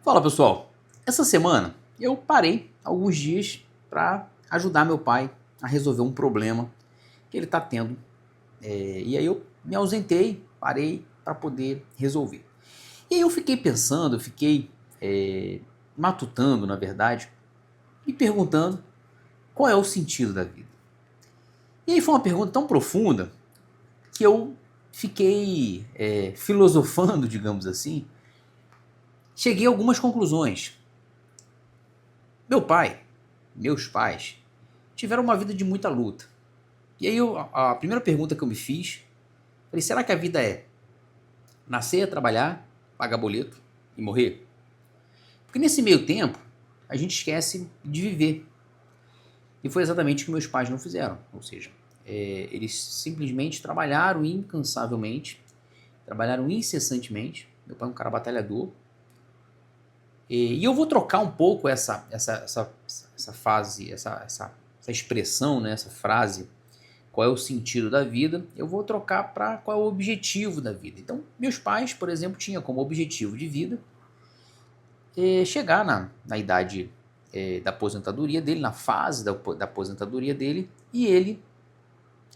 Fala pessoal, essa semana eu parei alguns dias para ajudar meu pai a resolver um problema que ele está tendo. E aí eu me ausentei, parei para poder resolver. E aí eu fiquei pensando, eu fiquei matutando, na verdade, e perguntando qual é o sentido da vida. E aí foi uma pergunta tão profunda que eu fiquei filosofando, digamos assim, cheguei a algumas conclusões. Meu pai, meus pais, tiveram uma vida de muita luta. E aí a primeira pergunta que eu me fiz, falei, será que a vida é nascer, trabalhar, pagar boleto e morrer? Porque nesse meio tempo, a gente esquece de viver. E foi exatamente o que meus pais não fizeram. Ou seja, eles simplesmente trabalharam incansavelmente, trabalharam incessantemente. Meu pai é um cara batalhador. E eu vou trocar um pouco essa fase, essa expressão, né, essa frase, qual é o sentido da vida, eu vou trocar para qual é o objetivo da vida. Então, meus pais, por exemplo, tinham como objetivo de vida chegar na idade da aposentadoria dele, na fase da aposentadoria dele, e ele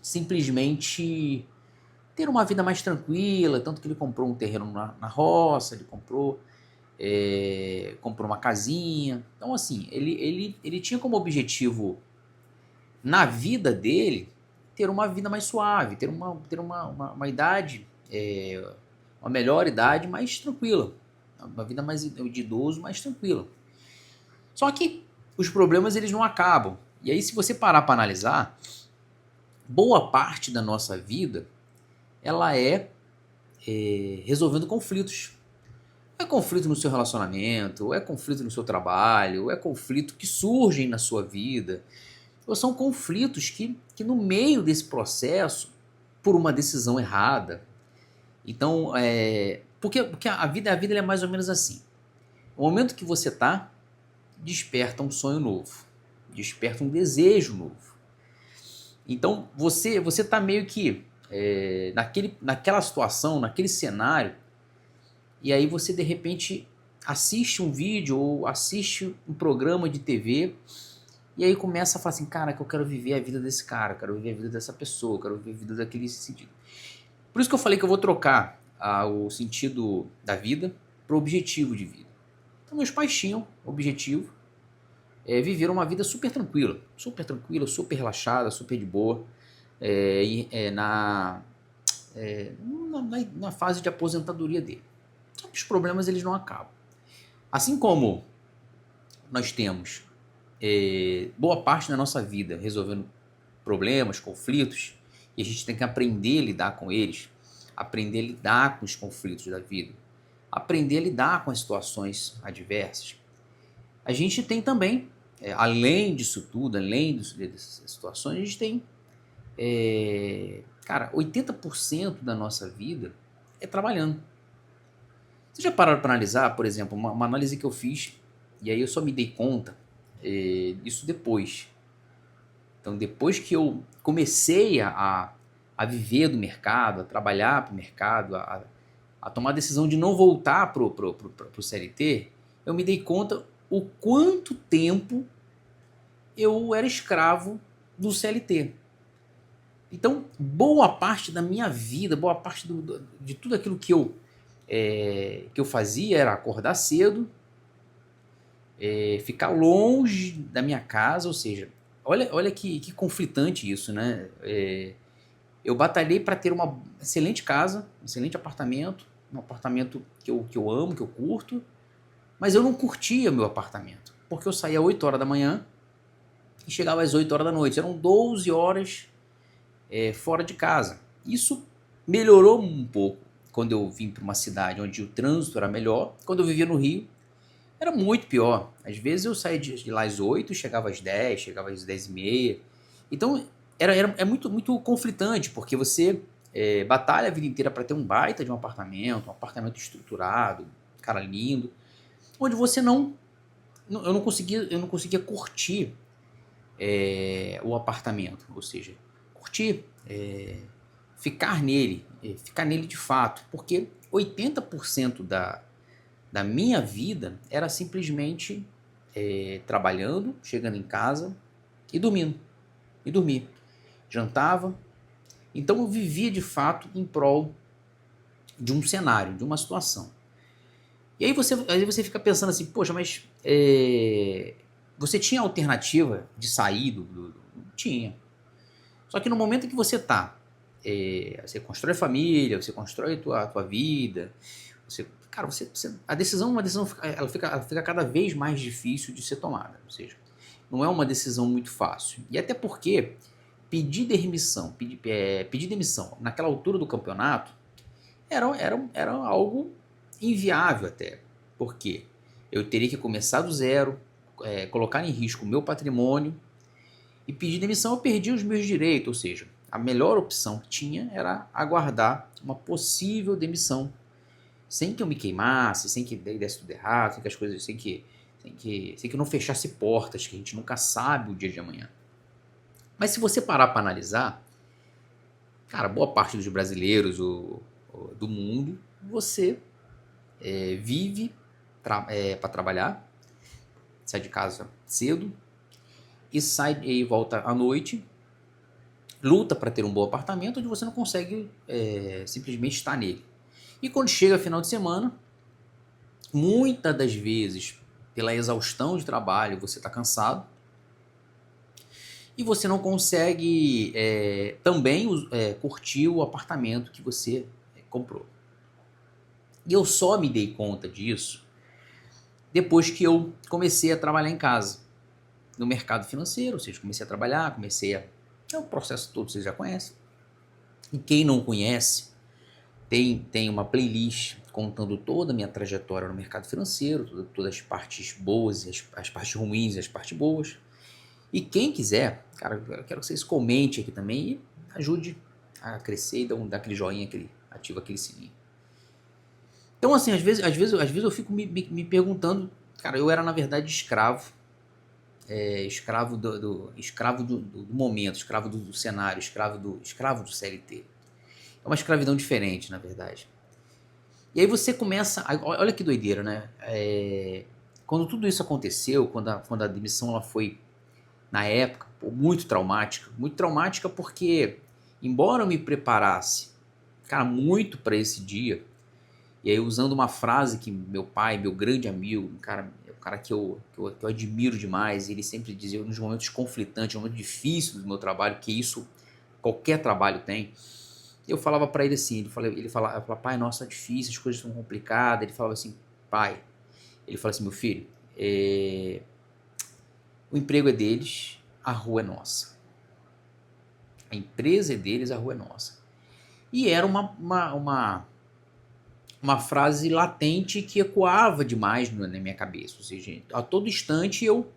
simplesmente ter uma vida mais tranquila, tanto que ele comprou um terreno na roça, ele comprou uma casinha. Então, assim, ele tinha como objetivo na vida dele ter uma vida mais suave, ter uma idade, uma melhor idade mais tranquila, uma vida mais de idoso mais tranquila. Só que os problemas eles não acabam. E aí se você parar para analisar, boa parte da nossa vida ela resolvendo conflitos. É conflito no seu relacionamento, é conflito no seu trabalho, é conflito que surgem na sua vida. Ou são conflitos que no meio desse processo, por uma decisão errada. Então, porque a vida é mais ou menos assim. O momento que você está, desperta um sonho novo, desperta um desejo novo. Então, você está meio que naquela situação, naquele cenário, e aí você de repente assiste um vídeo ou assiste um programa de TV. E aí começa a falar assim, cara, que eu quero viver a vida desse cara, eu quero viver a vida dessa pessoa, eu quero viver a vida daquele sentido. Por isso que eu falei que eu vou trocar o sentido da vida para o objetivo de vida. Então meus pais tinham objetivo, viveram uma vida super tranquila, super relaxada, super de boa, na fase de aposentadoria dele. Só que os problemas eles não acabam. Assim como nós temos boa parte da nossa vida resolvendo problemas, conflitos, e a gente tem que aprender a lidar com eles, aprender a lidar com os conflitos da vida, aprender a lidar com as situações adversas. A gente tem também, além disso tudo, além dessas situações, a gente tem, cara, 80% da nossa vida é trabalhando. Vocês já pararam para analisar, por exemplo, uma análise que eu fiz, e aí eu só me dei conta disso depois. Então, depois que eu comecei a viver do mercado, a trabalhar para o mercado, a tomar a decisão de não voltar para o CLT, eu me dei conta o quanto tempo eu era escravo do CLT. Então, boa parte da minha vida, boa parte de tudo aquilo que eu fazia era acordar cedo, ficar longe da minha casa, ou seja, olha que conflitante isso, né? Eu batalhei para ter uma excelente casa, um excelente apartamento, um apartamento que eu amo, que eu curto, mas eu não curtia meu apartamento, porque eu saía às 8 horas da manhã e chegava às 8 horas da noite. Eram 12 horas fora de casa. Isso melhorou um pouco quando eu vim para uma cidade onde o trânsito era melhor. Quando eu vivia no Rio, era muito pior. Às vezes eu saía de lá às 8, chegava às 10, chegava às 10 e meia. Então é muito, muito conflitante, porque você batalha a vida inteira para ter um baita de um apartamento estruturado, cara lindo, onde você eu não conseguia curtir o apartamento, ou seja, curtir, ficar nele de fato, porque 80% da minha vida era simplesmente trabalhando, chegando em casa e dormindo. E dormir. Jantava. Então eu vivia de fato em prol de um cenário, de uma situação. E aí você fica pensando assim, poxa, mas você tinha alternativa de sair Tinha. Só que no momento que você tá, você constrói família, você constrói a tua vida, cara, a decisão é uma decisão, ela fica cada vez mais difícil de ser tomada. Ou seja, não é uma decisão muito fácil. E até porque pedir demissão naquela altura do campeonato era algo inviável até. Porque eu teria que começar do zero, colocar em risco o meu patrimônio, e pedir demissão eu perdi os meus direitos. Ou seja, a melhor opção que tinha era aguardar uma possível demissão, sem que eu me queimasse, sem que desse tudo errado, sem que as coisas, sem que eu não fechasse portas, que a gente nunca sabe o dia de amanhã. Mas se você parar para analisar, cara, boa parte dos brasileiros do mundo, você vive para trabalhar, sai de casa cedo e volta à noite, luta para ter um bom apartamento onde você não consegue simplesmente estar nele. E quando chega final de semana, muitas das vezes, pela exaustão de trabalho, você está cansado e você não consegue também curtir o apartamento que você comprou. E eu só me dei conta disso depois que eu comecei a trabalhar em casa, no mercado financeiro. Ou seja, comecei a trabalhar, é o processo todo, vocês já conhecem. E quem não conhece, tem uma playlist contando toda a minha trajetória no mercado financeiro, todas as partes boas, as partes ruins e as partes boas. E quem quiser, cara, eu quero que vocês comentem aqui também e ajude a crescer e dá aquele joinha, ativa aquele sininho. Então, assim, às vezes eu fico me perguntando, cara, eu era na verdade escravo, escravo do momento, escravo do cenário, escravo do CLT. É uma escravidão diferente, na verdade. E aí você começa, olha que doideira, né? Quando tudo isso aconteceu, quando a demissão ela foi, na época, muito traumática porque, embora eu me preparasse, cara, muito para esse dia, e aí usando uma frase que meu pai, meu grande amigo, um cara que eu admiro demais, ele sempre dizia, nos momentos conflitantes, nos momentos difíceis do meu trabalho, que isso qualquer trabalho tem, eu falava para ele assim, ele falava, pai, nossa, é difícil, as coisas são complicadas. Ele falava assim, pai, ele fala assim, meu filho, o emprego é deles, a rua é nossa. A empresa é deles, a rua é nossa. E era uma frase latente que ecoava demais na minha cabeça. Ou seja, a todo instante eu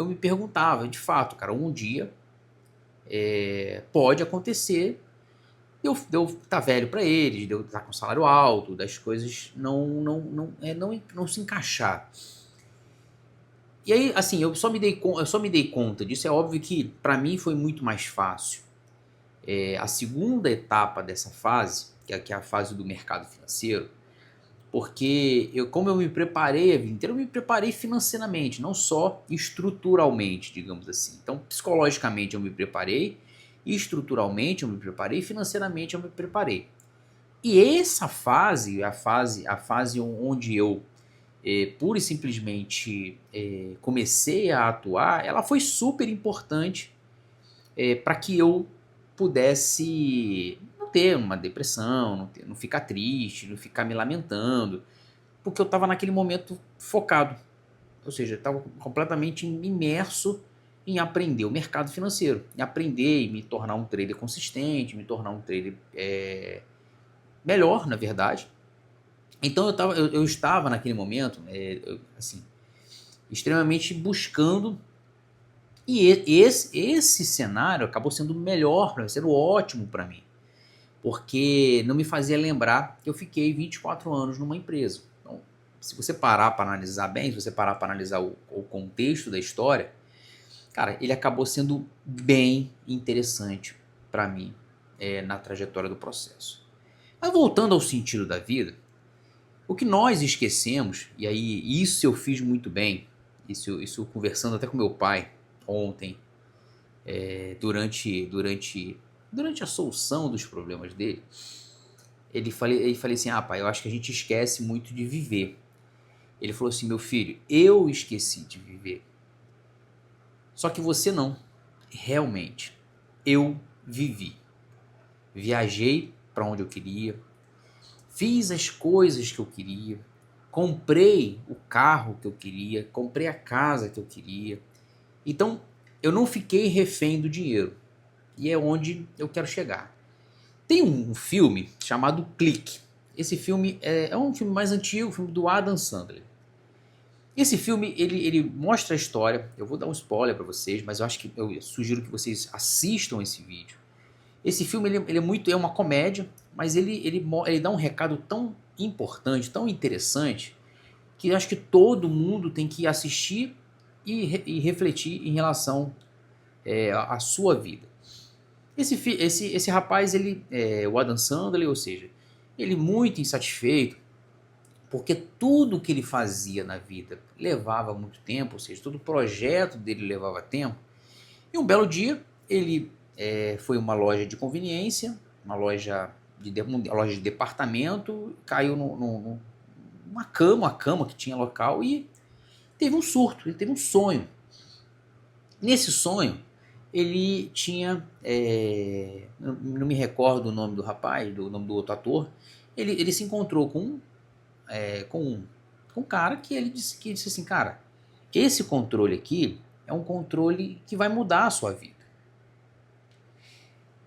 me perguntava, de fato, cara, um dia pode acontecer de eu estar velho para eles, de eu estar com salário alto, das coisas não se encaixar. E aí, assim, eu só me dei conta disso. É óbvio que para mim foi muito mais fácil. A segunda etapa dessa fase, que é a fase do mercado financeiro, porque como eu me preparei a vida inteira, eu me preparei financeiramente, não só estruturalmente, digamos assim. Então, psicologicamente eu me preparei, estruturalmente eu me preparei, financeiramente eu me preparei. E essa fase, a fase onde eu pura e simplesmente comecei a atuar, ela foi super importante para que eu pudesse não ter uma depressão, não ficar triste, não ficar me lamentando, porque eu estava naquele momento focado, ou seja, estava completamente imerso em aprender o mercado financeiro, em aprender e me tornar um trader consistente, me tornar um trader melhor, na verdade. Então eu estava naquele momento, assim, extremamente buscando, e esse cenário acabou sendo melhor, sendo ótimo para mim, porque não me fazia lembrar que eu fiquei 24 anos numa empresa. Então, se você parar para analisar bem, se você parar para analisar o contexto da história, cara, ele acabou sendo bem interessante para mim na trajetória do processo. Mas voltando ao sentido da vida, O que nós esquecemos, e aí isso eu fiz muito bem, isso conversando até com meu pai ontem, durante a solução dos problemas dele, ele falei assim, pai, eu acho que a gente esquece muito de viver. Ele falou assim, meu filho, eu esqueci de viver. Só que você não. Realmente, eu vivi. Viajei para onde eu queria, fiz as coisas que eu queria, comprei o carro que eu queria, comprei a casa que eu queria. Então, eu não fiquei refém do dinheiro. E é onde eu quero chegar. Tem um filme chamado Clique. Esse filme é um filme mais antigo, um filme do Adam Sandler. Esse filme, ele mostra a história, eu vou dar um spoiler para vocês, mas eu sugiro que vocês assistam esse vídeo. Esse filme, é uma comédia, mas ele dá um recado tão importante, tão interessante, que eu acho que todo mundo tem que assistir e refletir em relação à sua vida. Esse rapaz, o Adam Sandler, ou seja, ele muito insatisfeito, porque tudo que ele fazia na vida levava muito tempo, ou seja, todo o projeto dele levava tempo. E um belo dia, ele foi a uma loja de conveniência, uma loja de departamento, caiu numa cama, uma cama que tinha local, e teve um surto, ele teve um sonho. Nesse sonho, ele tinha, não me recordo o nome do rapaz, do nome do outro ator, ele se encontrou com um cara que disse assim, cara, esse controle aqui é um controle que vai mudar a sua vida.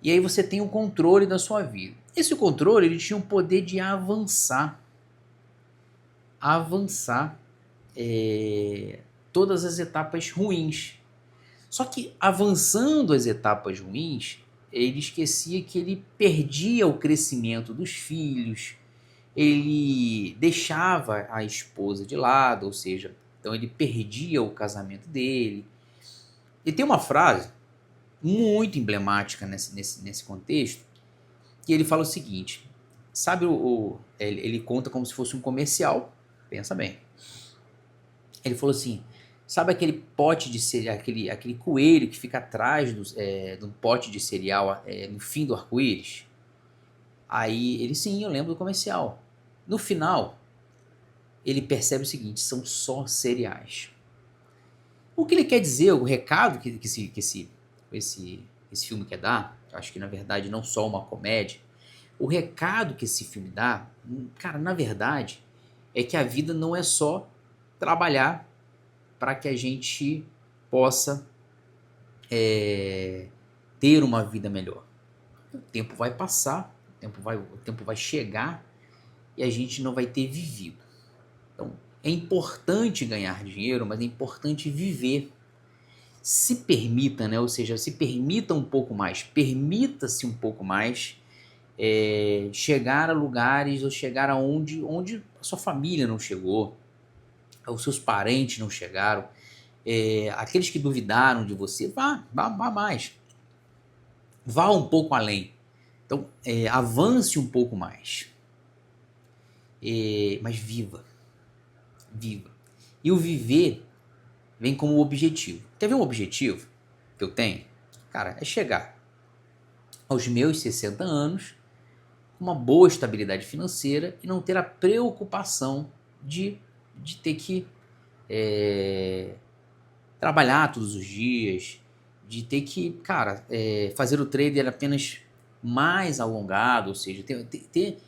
E aí você tem o controle da sua vida. Esse controle, ele tinha o poder de avançar todas as etapas ruins. Só que avançando as etapas ruins, ele esquecia que ele perdia o crescimento dos filhos, ele deixava a esposa de lado, ou seja, então ele perdia o casamento dele. E tem uma frase muito emblemática nesse contexto, que ele fala o seguinte, sabe, ele conta como se fosse um comercial, pensa bem. Ele falou assim, sabe aquele pote de cereal, aquele coelho que fica atrás de um pote de cereal no fim do arco-íris? Aí ele, sim, eu lembro do comercial. No final, ele percebe o seguinte, são só cereais. O que ele quer dizer, o recado que esse filme quer dar, eu acho que na verdade não só uma comédia, o recado que esse filme dá, cara, na verdade, é que a vida não é só trabalhar para que a gente possa ter uma vida melhor. O tempo vai passar, o tempo vai chegar e a gente não vai ter vivido. Então, é importante ganhar dinheiro, mas é importante viver. Se permita, né? Ou seja, se permita um pouco mais, permita-se um pouco mais chegar a lugares ou chegar onde a sua família não chegou, os seus parentes não chegaram, aqueles que duvidaram de você, vá mais, vá um pouco além. Então, avance um pouco mais, mas viva. E o viver vem como objetivo. Quer ver um objetivo que eu tenho? Cara, é chegar aos meus 60 anos com uma boa estabilidade financeira e não ter a preocupação de ter que trabalhar todos os dias, de ter que, cara, fazer o trader apenas mais alongado, ou seja, ter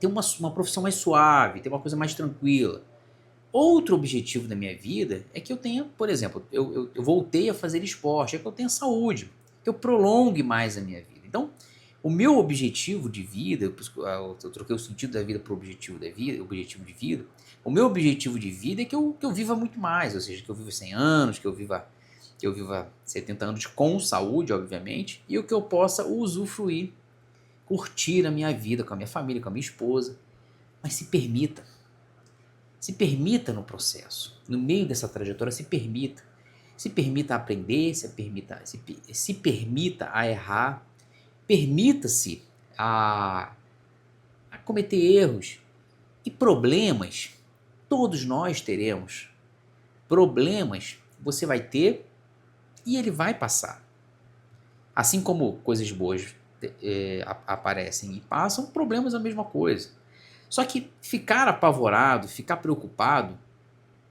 uma profissão mais suave, ter uma coisa mais tranquila. Outro objetivo da minha vida é que eu tenha, por exemplo, eu voltei a fazer esporte, é que eu tenha saúde, que eu prolongue mais a minha vida. Então, o meu objetivo de vida, eu troquei o sentido da vida para o objetivo de vida, o meu objetivo de vida é que eu viva muito mais, ou seja, que eu viva 100 anos, que eu viva 70 anos com saúde, obviamente, e o que eu possa usufruir, curtir a minha vida com a minha família, com a minha esposa, mas se permita. Se permita no processo, no meio dessa trajetória, se permita. Se permita aprender, se permita a errar, permita-se a cometer erros. E problemas, todos nós teremos. Problemas você vai ter e ele vai passar. Assim como coisas boas aparecem e passam, problemas é a mesma coisa. Só que ficar apavorado, ficar preocupado,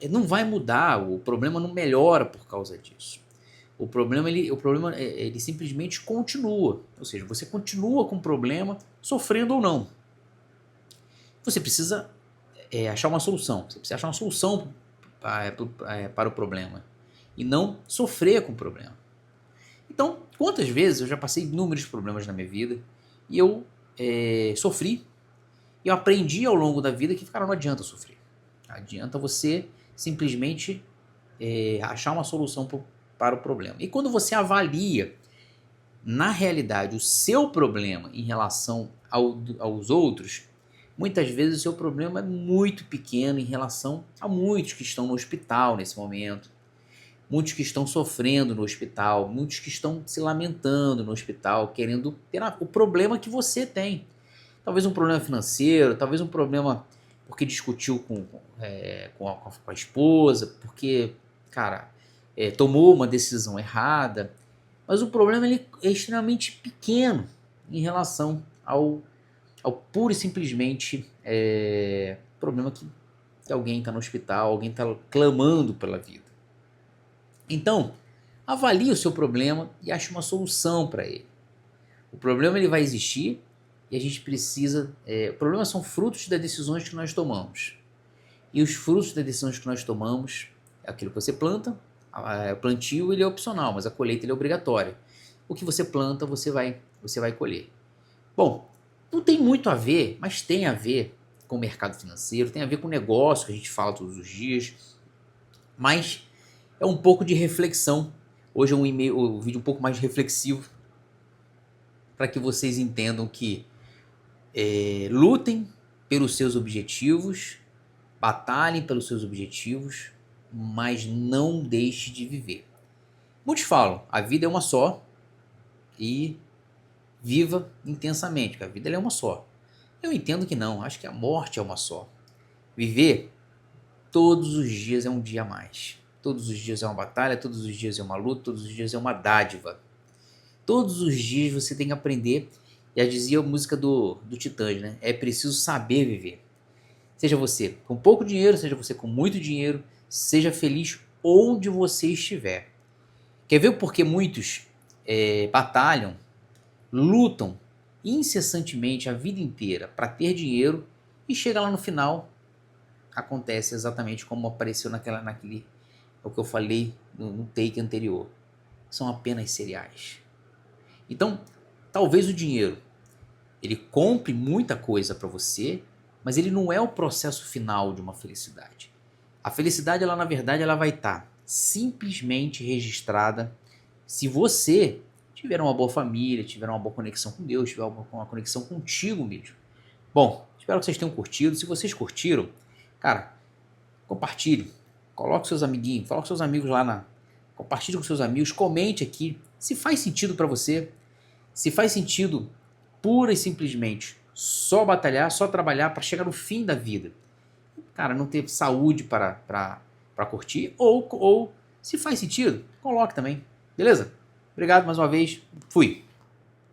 não vai mudar, o problema não melhora por causa disso. O problema ele simplesmente continua. Ou seja, você continua com o problema, sofrendo ou não. Você precisa achar uma solução. Você precisa achar uma solução para o problema. E não sofrer com o problema. Então, quantas vezes eu já passei inúmeros problemas na minha vida e eu sofri. E eu aprendi ao longo da vida que, cara, não adianta sofrer. Adianta você simplesmente achar uma solução para o problema. E quando você avalia, na realidade, o seu problema em relação aos outros, muitas vezes o seu problema é muito pequeno em relação a muitos que estão no hospital nesse momento, muitos que estão sofrendo no hospital, muitos que estão se lamentando no hospital, querendo ter o problema que você tem. Talvez um problema financeiro, talvez um problema porque discutiu com a esposa, porque, cara, tomou uma decisão errada. Mas o problema ele é extremamente pequeno em relação ao puro e simplesmente problema que alguém está no hospital, alguém está clamando pela vida. Então, avalie o seu problema e ache uma solução para ele. O problema ele vai existir e a gente precisa... problemas são frutos das decisões que nós tomamos. E os frutos das decisões que nós tomamos é aquilo que você planta. O plantio ele é opcional, mas a colheita ele é obrigatória. O que você planta, você vai colher. Bom, não tem muito a ver, mas tem a ver com o mercado financeiro, tem a ver com o negócio que a gente fala todos os dias, mas é um pouco de reflexão. Hoje é um vídeo um pouco mais reflexivo, para que vocês entendam que lutem pelos seus objetivos, batalhem pelos seus objetivos, mas não deixe de viver. Muitos falam, a vida é uma só e viva intensamente, porque a vida é uma só. Eu entendo que não, acho que a morte é uma só. Viver todos os dias é um dia a mais. Todos os dias é uma batalha, todos os dias é uma luta, todos os dias é uma dádiva. Todos os dias você tem que aprender, já dizia a música do Titãs, né? É preciso saber viver. Seja você com pouco dinheiro, seja você com muito dinheiro, seja feliz onde você estiver. Quer ver por que muitos batalham, lutam incessantemente a vida inteira para ter dinheiro e chega lá no final, acontece exatamente como apareceu naquele o que eu falei no take anterior. São apenas cereais. Então, talvez o dinheiro ele compre muita coisa para você, mas ele não é o processo final de uma felicidade. A felicidade, ela na verdade, ela vai estar simplesmente registrada se você tiver uma boa família, tiver uma boa conexão com Deus, tiver uma conexão contigo mesmo. Bom, espero que vocês tenham curtido. Se vocês curtiram, cara, compartilhe, coloque seus amiguinhos, coloque seus amigos lá compartilhe com seus amigos, comente aqui se faz sentido para você, se faz sentido pura e simplesmente só batalhar, só trabalhar para chegar no fim da vida. Cara, não ter saúde para curtir, ou se faz sentido, coloque também, beleza? Obrigado mais uma vez, fui!